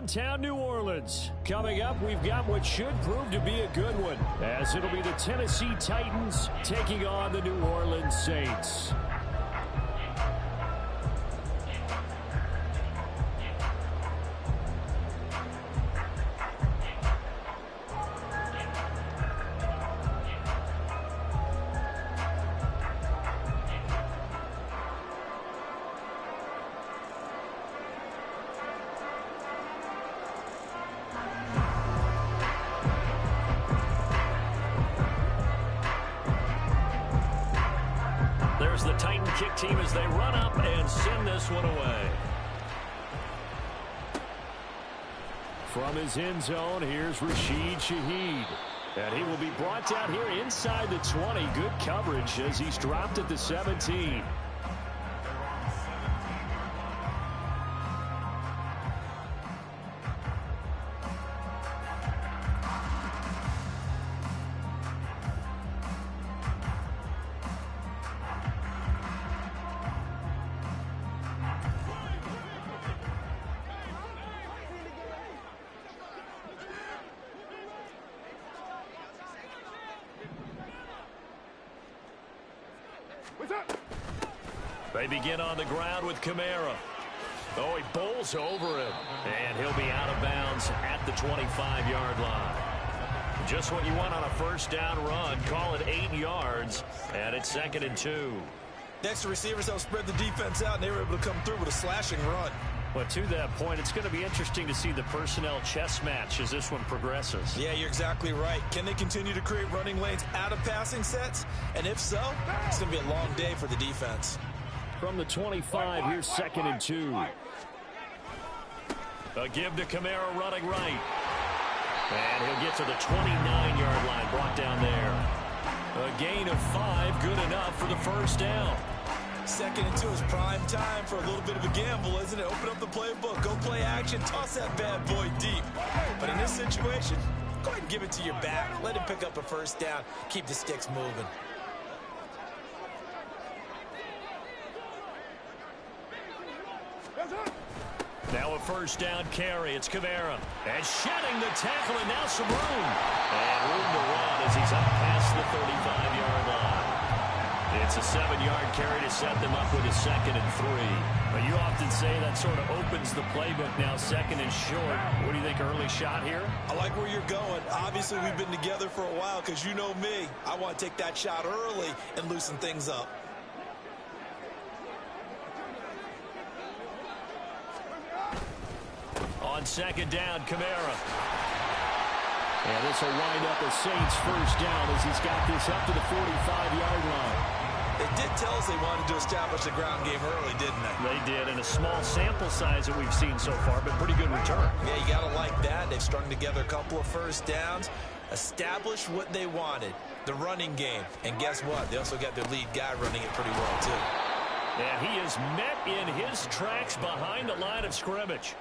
downtown New Orleans. Coming up, we've got what should prove to be a good one, as it'll be the Tennessee Titans taking on the New Orleans Saints. There's the Titan kick team as they run up and send this one away. From his end zone, here's Rashid Shaheed. And he will be brought down here inside the 20. Good coverage as he's dropped at the 17. They begin on the ground with Kamara. Oh, he bowls over it. And he'll be out of bounds at the 25-yard line. Just what you want on a first down run. Call it 8 yards. And it's 2nd and 2. Next, the receivers help spread the defense out, and they were able to come through with a slashing run. But to that point, it's going to be interesting to see the personnel chess match as this one progresses. Yeah, you're exactly right. Can they continue to create running lanes out of passing sets? And if so, it's going to be a long day for the defense. From the 25, here's 2nd and 2. A give to Kamara running right. And he'll get to the 29-yard line, brought down there. A gain of 5, good enough for the first down. 2nd and 2 is prime time for a little bit of a gamble, isn't it? Open up the playbook, go play action, toss that bad boy deep. But in this situation, go ahead and give it to your back. Let him pick up a first down. Keep the sticks moving. Now a first down carry. It's Kamara. And shedding the tackle, and now some room. And room to run as he's up past the 35-yard line. It's a 7-yard carry to set them up with a 2nd and 3. But you often say that sort of opens the playbook now, 2nd and short. What do you think, early shot here? I like where you're going. Obviously, we've been together for a while because you know me. I want to take that shot early and loosen things up. On 2nd down, Kamara. And this will wind up a Saints first down as he's got this up to the 45-yard line. They did tell us they wanted to establish the ground game early, didn't they? They did, in a small sample size that we've seen so far, but pretty good return. Yeah, you got to like that. They've strung together a couple of first downs, established what they wanted, the running game. And guess what? They also got their lead guy running it pretty well, too. And he is met in his tracks behind the line of scrimmage.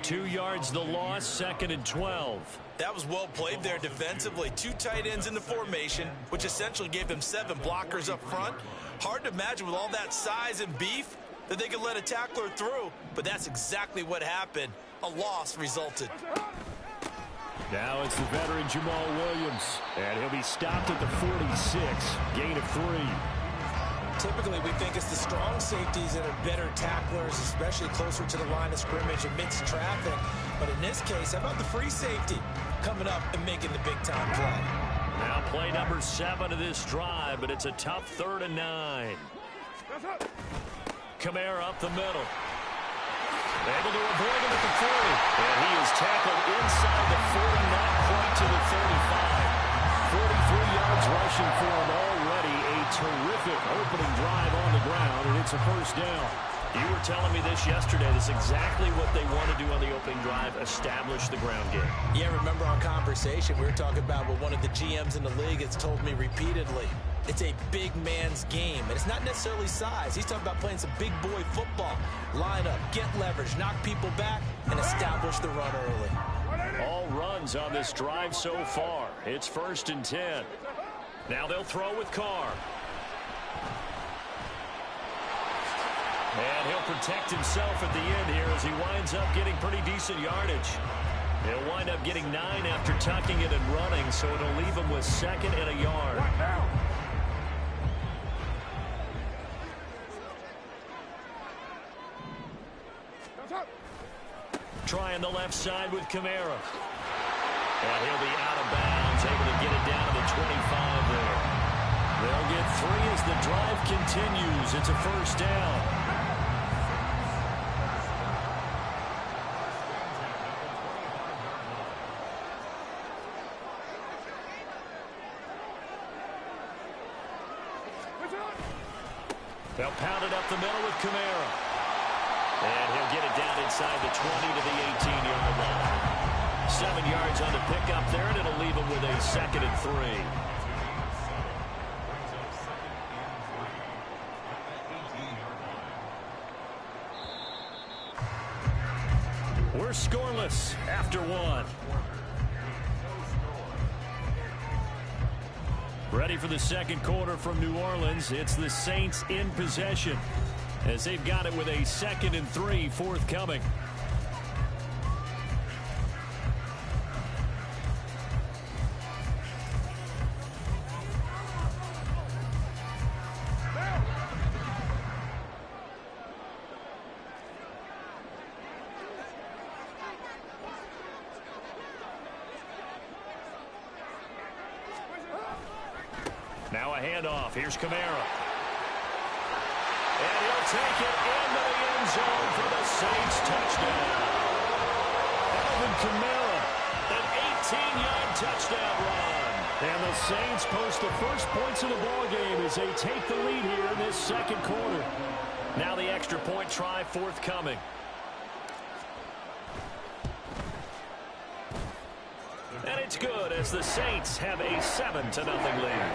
2 yards the loss, 2nd and 12. That was well played there defensively. 2 tight ends in the formation, which essentially gave them 7 blockers up front. Hard to imagine with all that size and beef that they could let a tackler through, but that's exactly what happened. A loss resulted. Now it's the veteran Jamal Williams, and he'll be stopped at the 46, gain of 3. Typically, we think it's the strong safeties that are better tacklers, especially closer to the line of scrimmage amidst traffic. But in this case, how about the free safety coming up and making the big-time play? Now play number 7 of this drive, but it's a tough 3rd and 9. Kamara up the middle. Able to avoid him at the 40. And he is tackled inside the 40, not quite to the 35. 43 yards rushing for him already. A terrific opening drive on the ground, and it's a first down. You were telling me this yesterday. This is exactly what they want to do on the opening drive, establish the ground game. Yeah, remember our conversation, we were talking about what one of the GMs in the league has told me repeatedly. It's a big man's game, and it's not necessarily size. He's talking about playing some big boy football. Line up, get leverage, knock people back, and establish the run early. All runs on this drive so far. It's 1st and 10. Now they'll throw with Carr. And he'll protect himself at the end here as he winds up getting pretty decent yardage. He'll wind up getting 9 after tucking it and running, so it'll leave him with 2nd and a yard. Trying the left side with Kamara. And he'll be out of bounds, able to get it down to the 25 there. They'll get 3 as the drive continues. It's a 1st down. They'll pound it up the middle with Kamara. And he'll get it down inside the 20 to the 18-yard line. 7 yards on the pickup there, and it'll leave him with a 2nd and 3. We're scoreless after 1. Ready for the 2nd quarter from New Orleans. It's the Saints in possession as they've got it with a 2nd and 3 forthcoming. Now a handoff. Here's Kamara. And he'll take it into the end zone for the Saints touchdown. Alvin Kamara, an 18-yard touchdown run. And the Saints post the first points of the ballgame as they take the lead here in this 2nd quarter. Now the extra point try forthcoming. And it's good as the Saints have a 7-0 lead.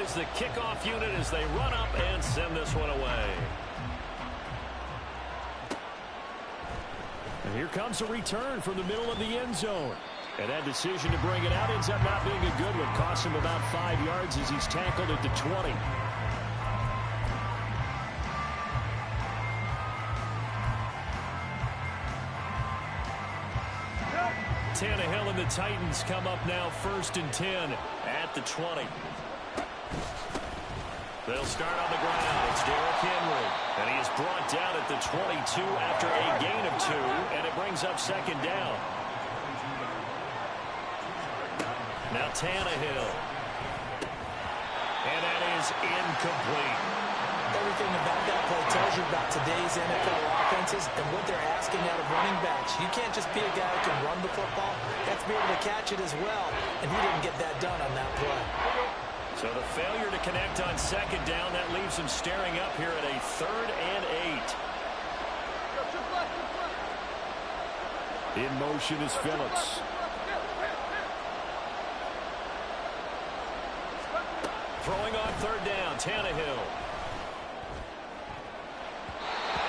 Is the kickoff unit as they run up and send this one away. And here comes a return from the middle of the end zone. And that decision to bring it out ends up not being a good one. Costs him about 5 yards as he's tackled at the 20. Tannehill and the Titans come up now 1st and 10 at the 20. They'll start on the ground. It's Derrick Henry. And he is brought down at the 22 after a gain of 2. And it brings up 2nd down. Now Tannehill. And that is incomplete. Everything about that play tells you about today's NFL offenses and what they're asking out of running backs. You can't just be a guy who can run the football. You have to be able to catch it as well. And he didn't get that done on that play. So the failure to connect on 2nd down, that leaves him staring up here at a 3rd and 8. In motion is Phillips. Throwing on 3rd down, Tannehill.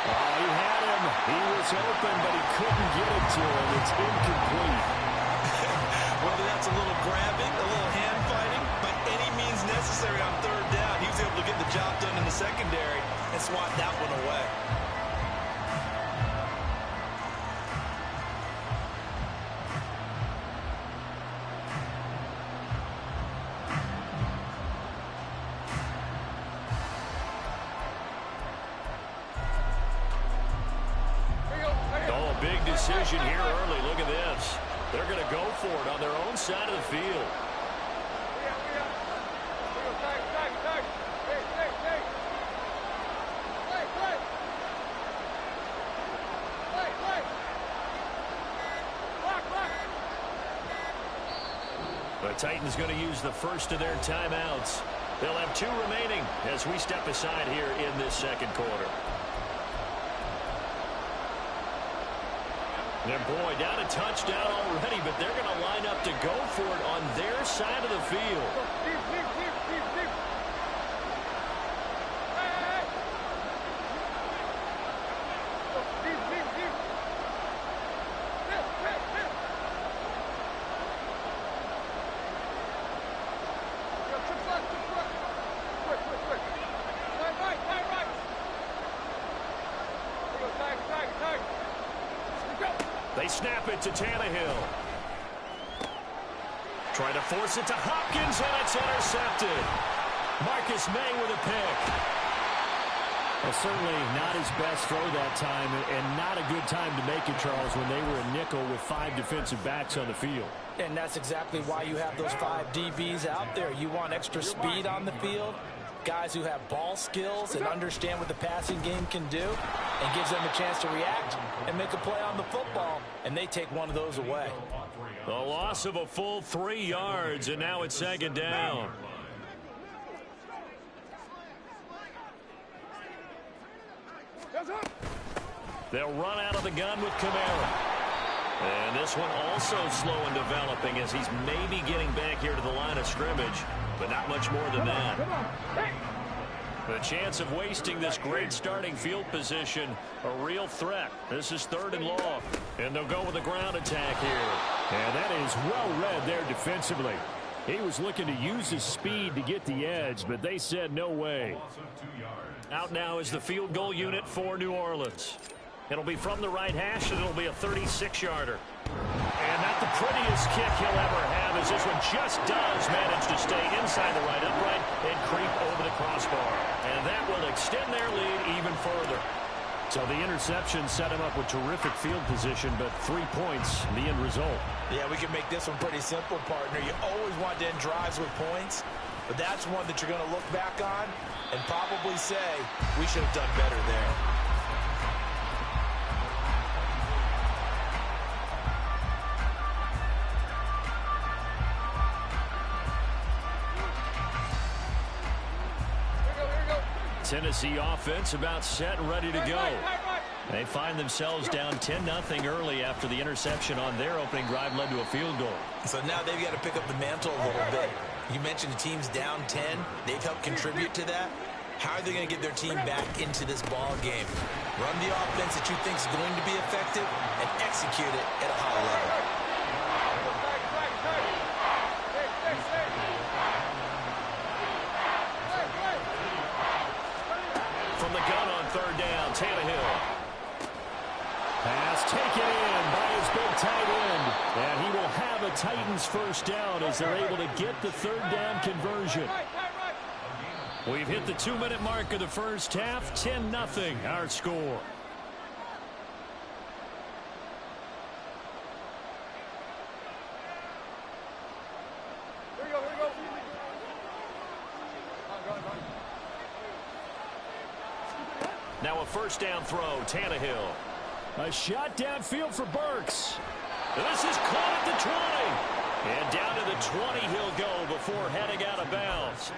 Oh, he had him. He was open, but he couldn't get it to him. It's incomplete. Whether that's a little grabbing, a little hand fighting, by any means necessary on 3rd down, he was able to get the job done in the secondary and swat that one away. Oh, a big decision here early. Look at this. They're going to go for it on their own side of the field. The Titans going to use the first of their timeouts. They'll have 2 remaining as we step aside here in this 2nd quarter. And boy, down a touchdown already, but they're going to line up to go for it on their side of the field. They snap it to Tannehill. Trying to force it to Hopkins, and it's intercepted. Marcus May with a pick. Well, certainly not his best throw that time, and not a good time to make it, Charles, when they were a nickel with 5 defensive backs on the field. And that's exactly why you have those 5 DBs out there. You want extra speed on the field, guys who have ball skills and understand what the passing game can do, and gives them a chance to react and make a play on the football, and they take one of those away. A loss of a full 3 yards, and now it's second down. They'll run out of the gun with Kamara. And this one also slow in developing as he's maybe getting back here to the line of scrimmage, but not much more than that. The chance of wasting this great starting field position, a real threat. This is 3rd and long, and they'll go with a ground attack here. And that is well read there defensively. He was looking to use his speed to get the edge, but they said no way. Out now is the field goal unit for New Orleans. It'll be from the right hash, and it'll be a 36-yarder. And not the prettiest kick he'll ever have, as this one just does manage to stay inside the right upright and creep over the crossbar. And that will extend their lead even further. So the interception set him up with terrific field position, but 3 points, the end result. Yeah, we can make this one pretty simple, partner. You always want to end drives with points, but that's one that you're going to look back on and probably say, we should have done better there. Tennessee offense about set and ready to go. They find themselves down 10-0 early after the interception on their opening drive led to a field goal. So now they've got to pick up the mantle a little bit. You mentioned the team's down 10. They've helped contribute to that. How are they going to get their team back into this ball game? Run the offense that you think is going to be effective and execute it at a high level. From the gun on 3rd down, Tannehill. Pass taken in by his big tight end. And he will have a Titans first down as they're able to get the 3rd down conversion. We've hit the 2-minute mark of the first half. 10-0 our score. Now a first down throw, Tannehill. A shot downfield for Burks. This is caught at the 20. And down to the 20 he'll go before heading out of bounds.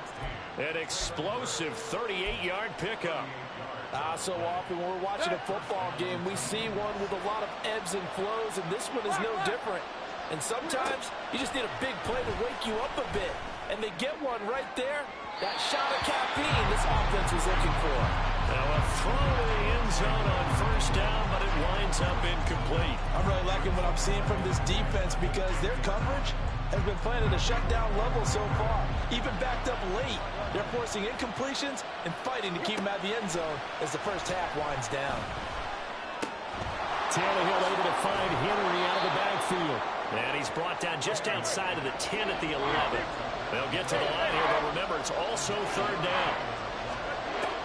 An explosive 38-yard pickup. So often when we're watching a football game, we see one with a lot of ebbs and flows, and this one is no different. And sometimes you just need a big play to wake you up a bit. And they get one right there. That shot of caffeine this offense was looking for. Now a throw in the end zone on first down, but it winds up incomplete. I'm really liking what I'm seeing from this defense because their coverage has been playing at a shutdown level so far. Even backed up late, they're forcing incompletions and fighting to keep them out of the end zone as the first half winds down. Tannehill able to find Henry out of the backfield. And he's brought down just outside of the 10 at the 11. They'll get to the line here, but remember, it's also 3rd down.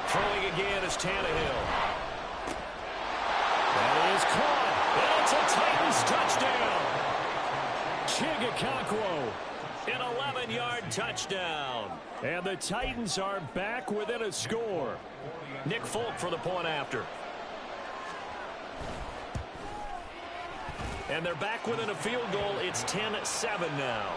Throwing again is Tannehill. That is caught. And it's a Titans touchdown. Chigakakwo, an 11-yard touchdown. And the Titans are back within a score. Nick Folk for the point after. And they're back within a field goal. It's 10-7 now.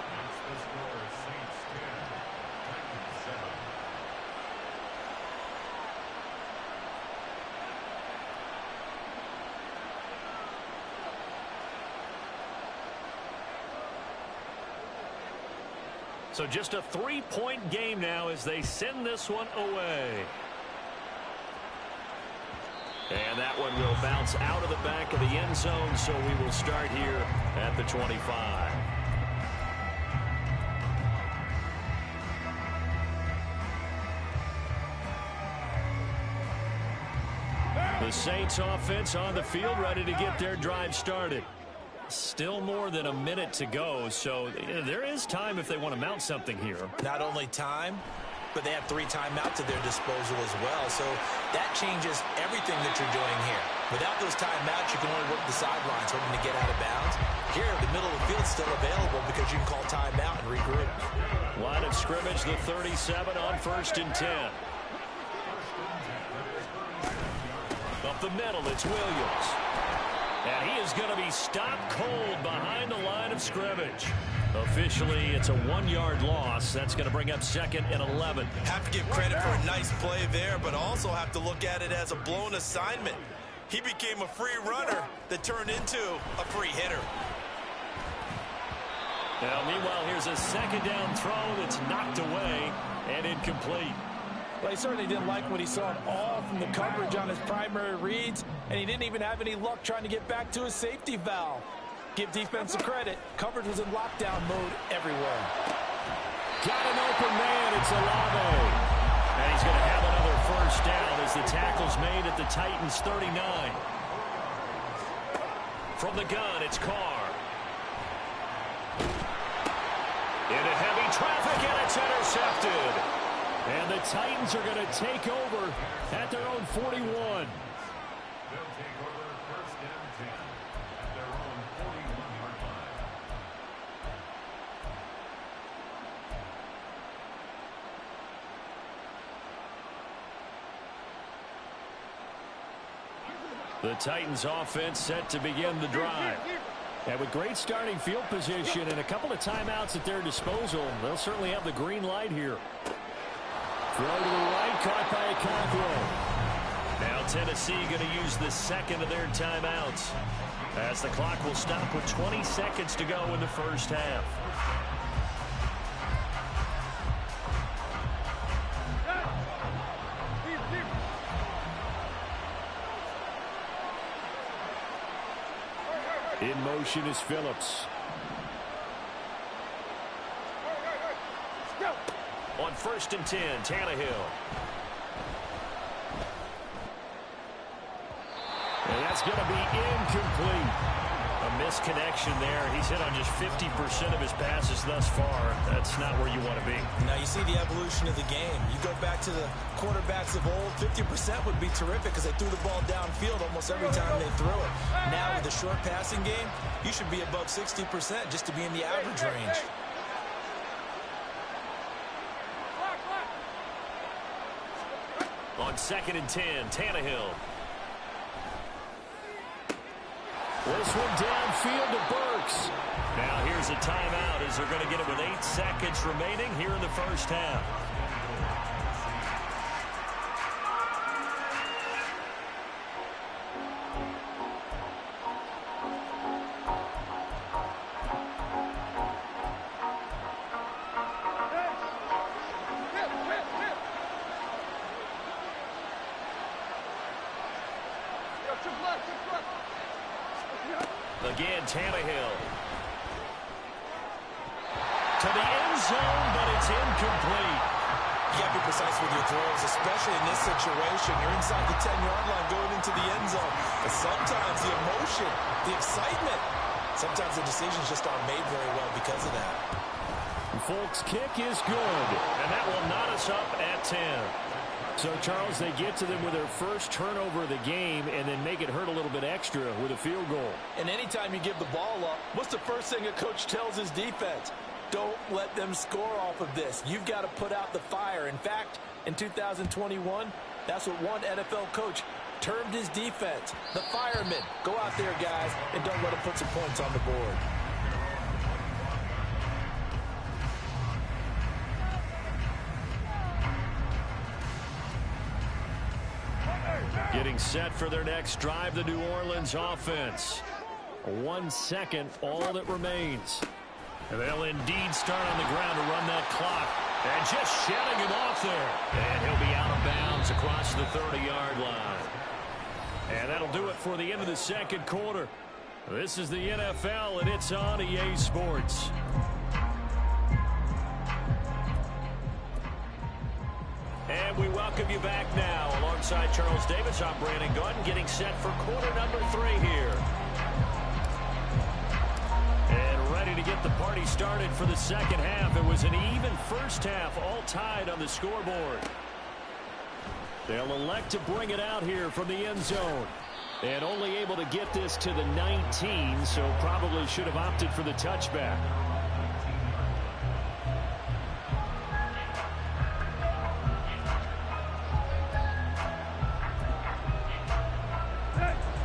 So just a 3-point game now as they send this one away. And that one will bounce out of the back of the end zone, so we will start here at the 25. The Saints offense on the field ready to get their drive started. Still more than a minute to go, so there is time if they want to mount something here. Not only time, but they have 3 timeouts at their disposal as well. So that changes everything that you're doing here. Without those timeouts, you can only work the sidelines, hoping to get out of bounds. Here, the middle of the field's still available because you can call timeout and regroup. Line of scrimmage, the 37 on 1st and 10. Up the middle, it's Williams. And he is going to be stopped cold behind the line of scrimmage. Officially, it's a 1-yard loss. That's going to bring up 2nd and 11. Have to give credit for a nice play there, but also have to look at it as a blown assignment. He became a free runner that turned into a free hitter. Now, meanwhile, here's a 2nd down throw that's knocked away and incomplete. Well, he certainly didn't like what he saw all from the coverage on his primary reads, and he didn't even have any luck trying to get back to his safety valve. Give defensive credit. Coverage was in lockdown mode everywhere. Got an open man. It's Olave. And he's going to have another 1st down as the tackle's made at the Titans' 39. From the gun, it's Carr. Into heavy traffic, and it's intercepted. And the Titans are going to take over at their own 41. They'll take over 1st and 10 at their own 41-yard line. The Titans offense set to begin the drive. And with great starting field position and a couple of timeouts at their disposal, they'll certainly have the green light here. Throw to the right, caught by Okonkwo. Now Tennessee going to use the 2nd of their timeouts, as the clock will stop with 20 seconds to go in the 1st half. In motion is Phillips. On 1st and 10, Tannehill. And that's going to be incomplete. A misconnection there. He's hit on just 50% of his passes thus far. That's not where you want to be. Now you see the evolution of the game. You go back to the quarterbacks of old, 50% would be terrific because they threw the ball downfield almost every time they threw it. Now with the short passing game, you should be above 60% just to be in the average range. On 2nd and 10, Tannehill. This one downfield to Burks. Now here's a timeout as they're going to get it with 8 seconds remaining here in the 1st half. Again, Tannehill. To the end zone, but it's incomplete. You got to be precise with your throws, especially in this situation. You're inside the 10-yard line going into the end zone. But sometimes the emotion, the excitement, sometimes the decisions just aren't made very well because of that. Folks' kick is good, and that will knot us up at 10. So, Charles, they get to them with their first turnover of the game and then make it hurt a little bit extra with a field goal. And anytime you give the ball up, what's the first thing a coach tells his defense? Don't let them score off of this. You've got to put out the fire. In fact, in 2021, that's what one NFL coach termed his defense, the firemen. Go out there, guys, and don't let them put some points on the board. Getting set for their next drive, the New Orleans offense. 1 second, all that remains. And they'll indeed start on the ground to run that clock. And just shedding him off there. And he'll be out of bounds across the 30-yard line. And that'll do it for the end of the 2nd quarter. This is the NFL, and it's on EA Sports. And we welcome you back now. Alongside Charles Davis, I'm Brandon Gordon, getting set for quarter number 3 here. already started for the second half. It was an even first half, all tied on the scoreboard. They'll elect to bring it out here from the end zone. And only able to get this to the 19, so probably should have opted for the touchback.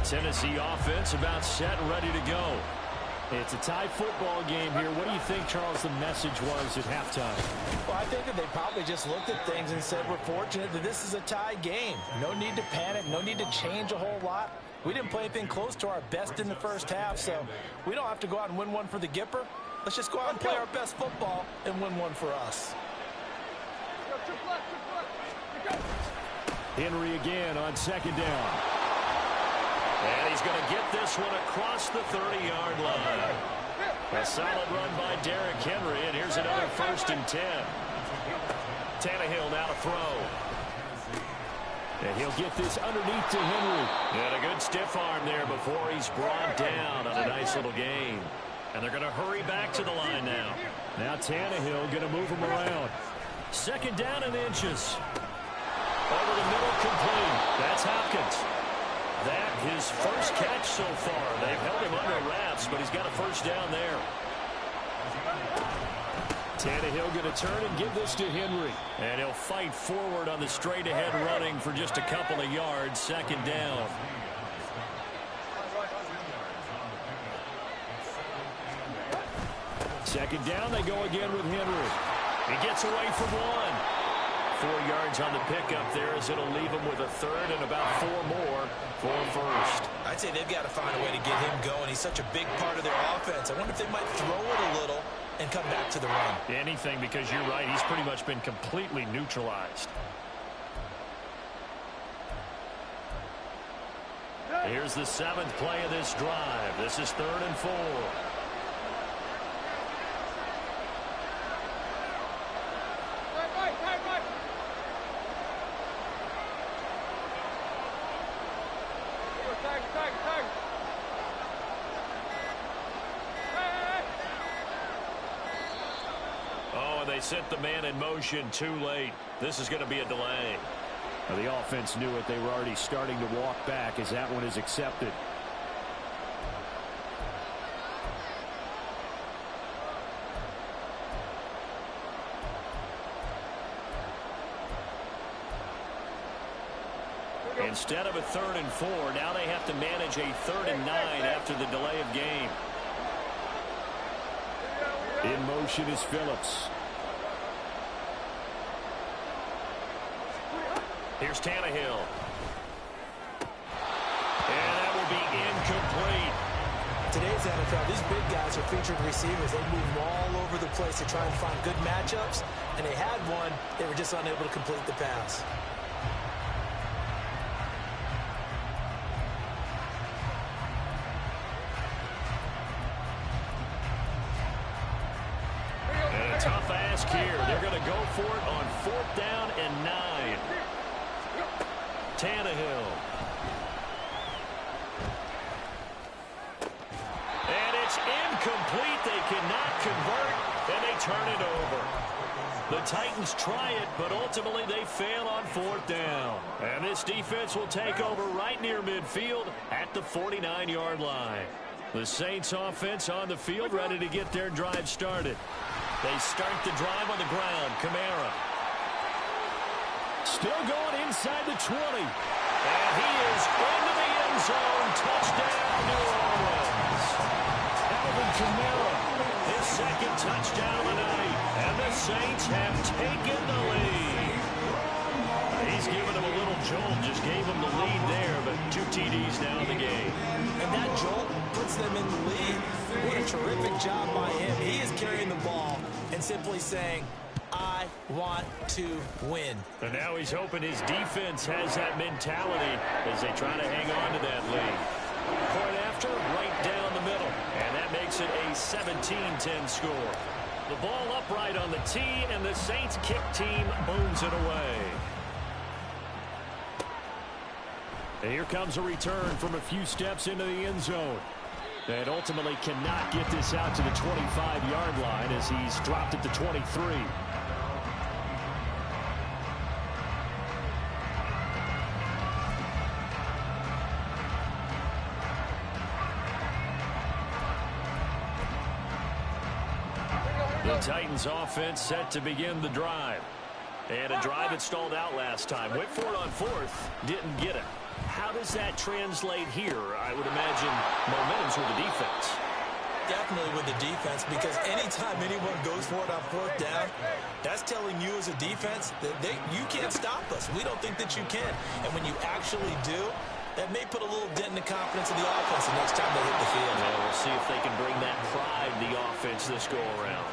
Tennessee offense about set and ready to go. It's a tie football game here. What do you think, Charles, the message was at halftime? Well, I think that they probably just looked at things and said, we're fortunate that this is a tie game. No need to panic. No need to change a whole lot. We didn't play anything close to our best in the first half, so we don't have to go out and win one for the Gipper. Let's just go out and play our best football and win one for us. Henry again on second down. And he's going to get this one across the 30-yard line. A solid run by Derrick Henry, and here's another 1st and 10. Tannehill now to throw. And he'll get this underneath to Henry. And a good stiff arm there before he's brought down on a nice little gain. And they're going to hurry back to the line now. Now Tannehill going to move him around. Second down and inches. Over the middle, complete. That's Hopkins. That his first catch so far. They've held him under wraps, but he's got a first down there. Tannehill going to turn and give this to Henry. And he'll fight forward on the straight-ahead running for just a couple of yards. Second down. Second down, they go again with Henry. He gets away from one. 4 yards on the pickup there as it'll leave him with a third and about 4 more for first. I'd say they've got to find a way to get him going. He's such a big part of their offense. I wonder if they might throw it a little and come back to the run. Anything, because you're right. He's pretty much been completely neutralized. Here's the 7th play of this drive. This is 3rd and 4. They sent the man in motion too late. This is going to be a delay. Well, the offense knew it. They were already starting to walk back as that one is accepted. Instead of a 3rd and 4, now they have to manage a 3rd and 9 after the delay of game. In motion is Phillips. Here's Tannehill. And that will be incomplete. Today's NFL, these big guys are featured receivers. They move all over the place to try and find good matchups. And they had one. They were just unable to complete the pass. And a tough ask here. They're going to go for it on 4th down and 9. Tannehill. And it's incomplete. They cannot convert, and they turn it over. The Titans try it, but ultimately they fail on 4th down. And this defense will take over right near midfield at the 49-yard line. The Saints offense on the field ready to get their drive started. They start the drive on the ground. Kamara. Still going inside the 20. And he is into the end zone. Touchdown, New Orleans. Alvin Kamara, his 2nd touchdown of the night. And the Saints have taken the lead. He's given them a little jolt. Just gave them the lead there, but 2 TDs now in the game. And that jolt puts them in the lead. What a terrific job by him. He is carrying the ball and simply saying, I want to win. And now he's hoping his defense has that mentality as they try to hang on to that lead. Point after, right down the middle. And that makes it a 17-10 score. The ball upright on the tee, and the Saints kick team owns it away. And here comes a return from a few steps into the end zone. And ultimately cannot get this out to the 25-yard line as he's dropped at the 23. The Titans offense set to begin the drive. And a drive that stalled out last time. Went for it on fourth. Didn't get it. How does that translate here? I would imagine momentum's with the defense. Definitely with the defense, because anytime anyone goes for it on fourth down, that's telling you as a defense that you can't stop us. We don't think that you can. And when you actually do, that may put a little dent in the confidence of the offense the next time they hit the field. Yeah, we'll see if they can bring that pride to the offense this go-around.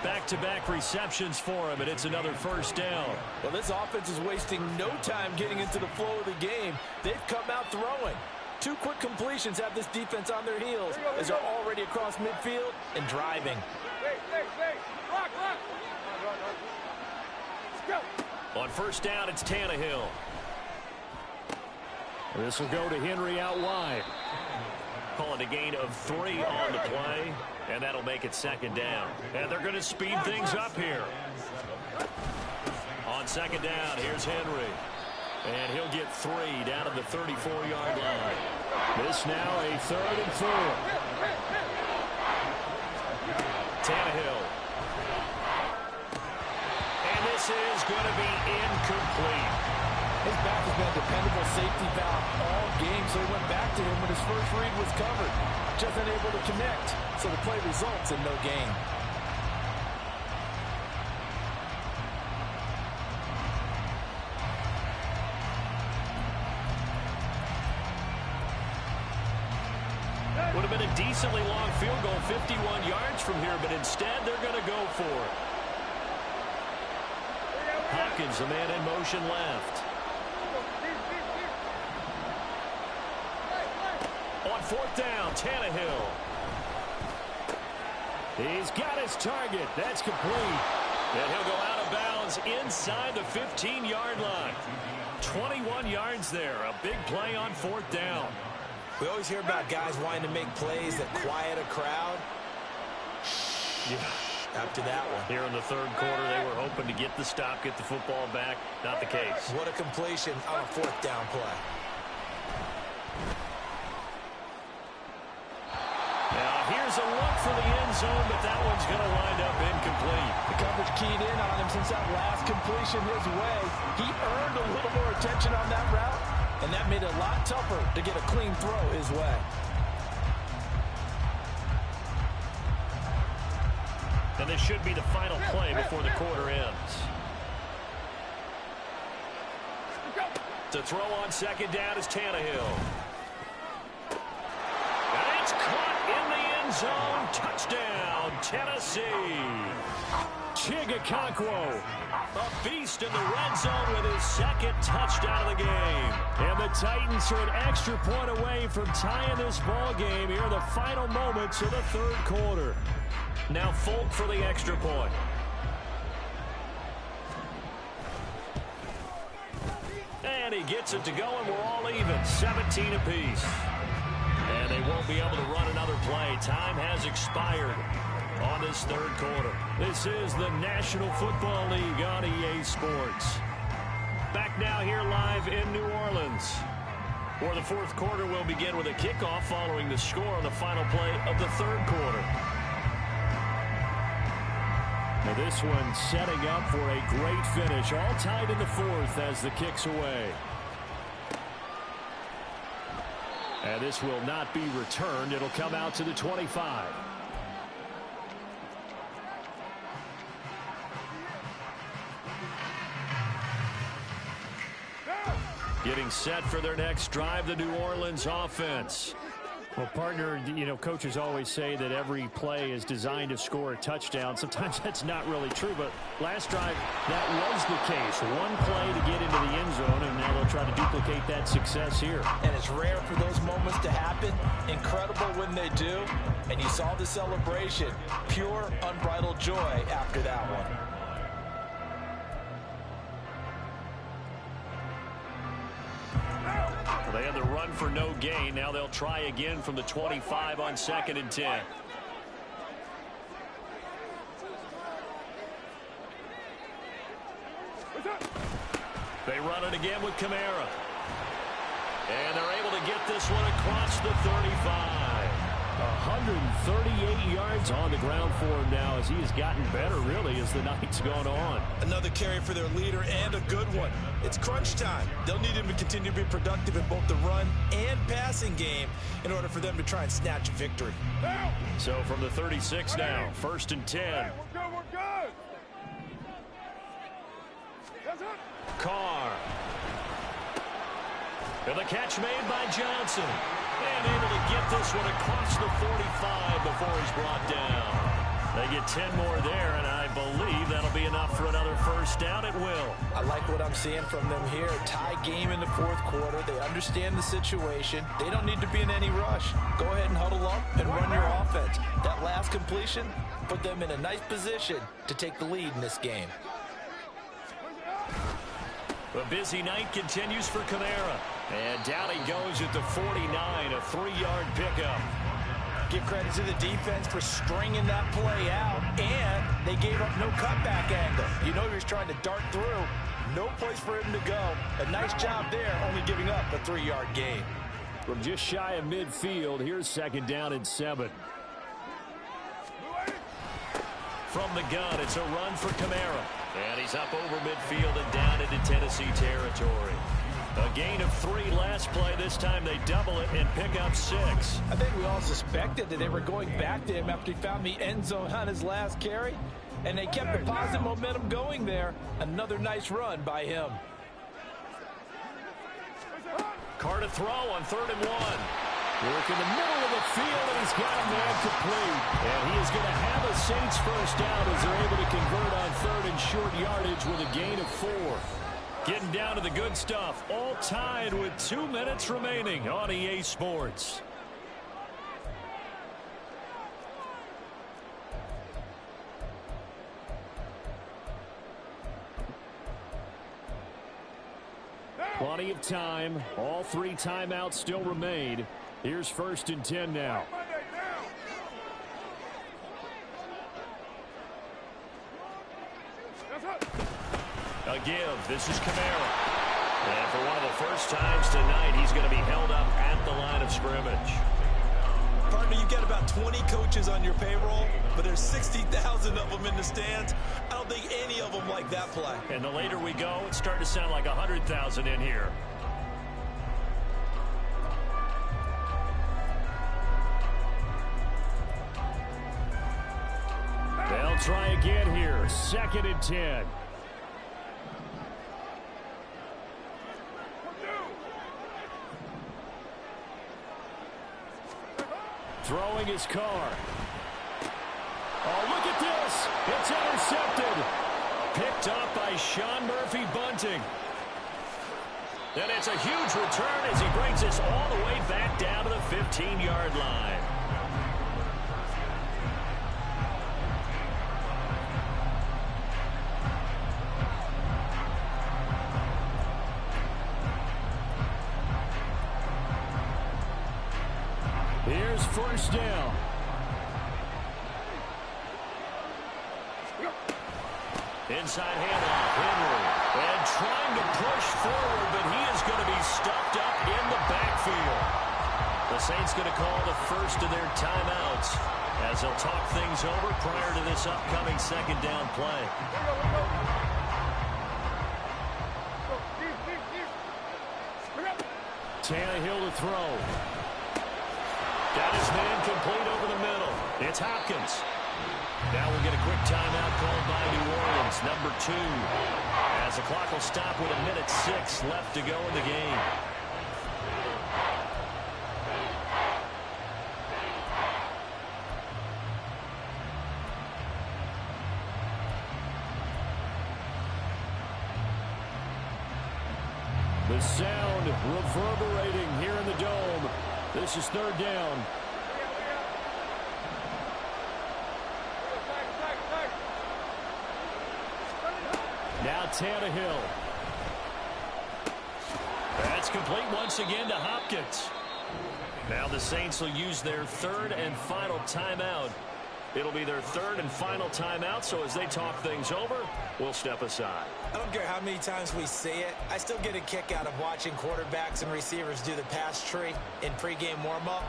Back-to-back receptions for him, and it's another first down. Well, this offense is wasting no time getting into the flow of the game. They've come out throwing. 2 quick completions have this defense on their heels as they're already across midfield and driving. On first down, it's Tannehill. This will go to Henry out wide. Calling a gain of 3 on the play, and that'll make it second down. And they're going to speed things up here. On second down, here's Henry. And he'll get 3 down to the 34-yard line. This now a 3rd and 4. Tannehill. And this is going to be incomplete. His back has been a dependable safety valve all game, so he went back to him when his first read was covered. Just unable to connect, so the play results in no gain. Would have been a decently long field goal, 51 yards from here, but instead they're going to go for it. Hopkins, a man in motion left. On fourth down, Tannehill. He's got his target. That's complete. And he'll go out of bounds inside the 15-yard line. 21 yards there. A big play on fourth down. We always hear about guys wanting to make plays that quiet a crowd. Yeah. After that one. Here in the third quarter, they were hoping to get the stop, get the football back. Not the case. What a completion on a fourth down play. Now, here's a look for the end zone, but that one's going to wind up incomplete. The coverage keyed in on him since that last completion his way. He earned a little more attention on that route, and that made it a lot tougher to get a clean throw his way. And this should be the final play before the quarter ends. To throw on second down is Tannehill. And it's caught in the end zone. Touchdown, Tennessee. Chigakonkwo, a beast in the red zone with his second touchdown of the game. And the Titans are an extra point away from tying this ball game here in the final moments of the third quarter. Now Folk for the extra point. And he gets it to go, and we're all even. 17 apiece. And they won't be able to run another play. Time has expired on this third quarter. This is the National Football League on EA Sports. Back now here live in New Orleans, where the fourth quarter will begin with a kickoff following the score on the final play of the third quarter. Now this one setting up for a great finish. All tied in the fourth as the kick's away. And this will not be returned. It'll come out to the 25. Getting set for their next drive, the New Orleans offense. Well, partner, you know, coaches always say that every play is designed to score a touchdown. Sometimes that's not really true, but last drive, that was the case. One play to get into the end zone, and now they'll try to duplicate that success here. And it's rare for those moments to happen. Incredible when they do. And you saw the celebration. Pure, unbridled joy after that one. They had the run for no gain. Now they'll try again from the 25 on 2nd and 10. They run it again with Kamara. And they're able to get this one across the 35. 138 yards on the ground for him now as he has gotten better, really, as the night's gone on. Another carry for their leader, and a good one. It's crunch time. They'll need him to continue to be productive in both the run and passing game in order for them to try and snatch a victory. So from the 36 now, 1st and 10. We're good. Carr. And the catch made by Johnson. And able to get this one across the 45 before he's brought down. They get 10 more there, and I believe that'll be enough for another first down. It will. I like what I'm seeing from them here. Tie game in the 4th quarter. They understand the situation. They don't need to be in any rush. Go ahead and huddle up and run your offense. That last completion put them in a nice position to take the lead in this game. The busy night continues for Kamara. And down he goes at the 49, a 3-yard pickup. Give credit to the defense for stringing that play out, and they gave up no cutback angle. You know he was trying to dart through. No place for him to go. A nice job there, only giving up a 3-yard gain. From just shy of midfield, here's 2nd down and 7. From the gun, it's a run for Kamara. And he's up over midfield and down into Tennessee territory. A gain of 3 last play. This time they double it and pick up 6. I think we all suspected that they were going back to him after he found the end zone on his last carry. And they kept the positive momentum going there. Another nice run by him. Carr to throw on 3rd and 1. Work in the middle of the field, and he's got a man complete. And he is going to have a Saints first down as they're able to convert on 3rd and short yardage with a gain of 4. Getting down to the good stuff. All tied with 2 minutes remaining on EA Sports. Plenty of time. All 3 timeouts still remain. Here's 1st and 10 now. A give. This is Kamara. And for one of the first times tonight, he's going to be held up at the line of scrimmage. Partner, you've got about 20 coaches on your payroll, but there's 60,000 of them in the stands. I don't think any of them like that play. And the later we go, it's starting to sound like 100,000 in here. They'll try again here. 2nd and 10. Throwing his Carr. Oh, look at this. It's intercepted. Picked up by Sean Murphy Bunting. And it's a huge return as he brings us all the way back down to the 15-yard line. Here's 1st down. Inside handoff, Henry. And trying to push forward, but he is going to be stuffed up in the backfield. The Saints going to call the first of their timeouts as they'll talk things over prior to this upcoming 2nd down play. Tannehill to throw. Got his man complete over the middle. It's Hopkins. Now we'll get a quick timeout called by New Orleans, number 2. As the clock will stop with 1:06 left to go in the game. The sound reverberating here in the dome. This is 3rd down. Now Tannehill. That's complete once again to Hopkins. Now the Saints will use their third and final timeout. It'll be their third and final timeout, so as they talk things over, we'll step aside. I don't care how many times we see it. I still get a kick out of watching quarterbacks and receivers do the pass tree in pregame warm-up.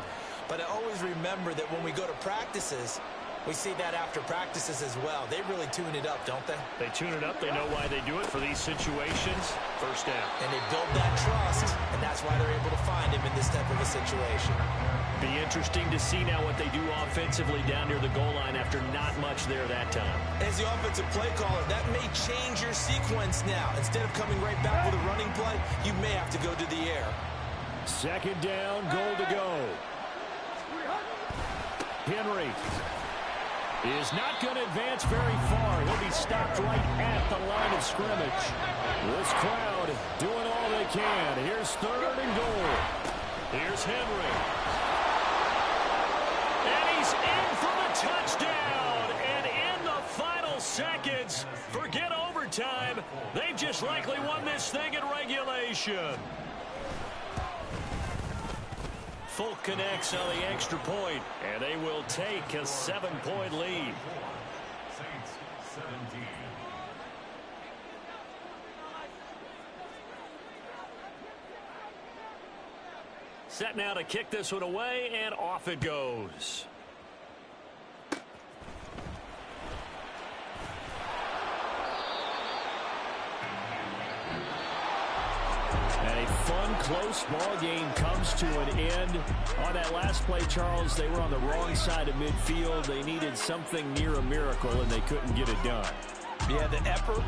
But I always remember that when we go to practices, we see that after practices as well. They really tune it up, don't they? They tune it up. They know why they do it for these situations. First down. And they build that trust, and that's why they're able to find him in this type of a situation. Be interesting to see now what they do offensively down near the goal line after not much there that time. As the offensive play caller, that may change your sequence now. Instead of coming right back with a running play, you may have to go to the air. Second down, goal to go. Henry is not going to advance very far. He'll be stopped right at the line of scrimmage. This crowd doing all they can. Here's third and goal. Here's Henry. And he's in for the touchdown. And in the final seconds, forget overtime. They've just likely won this thing in regulation. Folk connects on the extra point, and they will take a 7-point lead. Saints 17. Set now to kick this one away, and off it goes. And a fun, close ball game comes to an end. On that last play, Charles, they were on the wrong side of midfield. They needed something near a miracle, and they couldn't get it done. Yeah, the effort,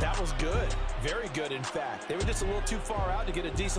that was good. Very good, in fact. They were just a little too far out to get a decent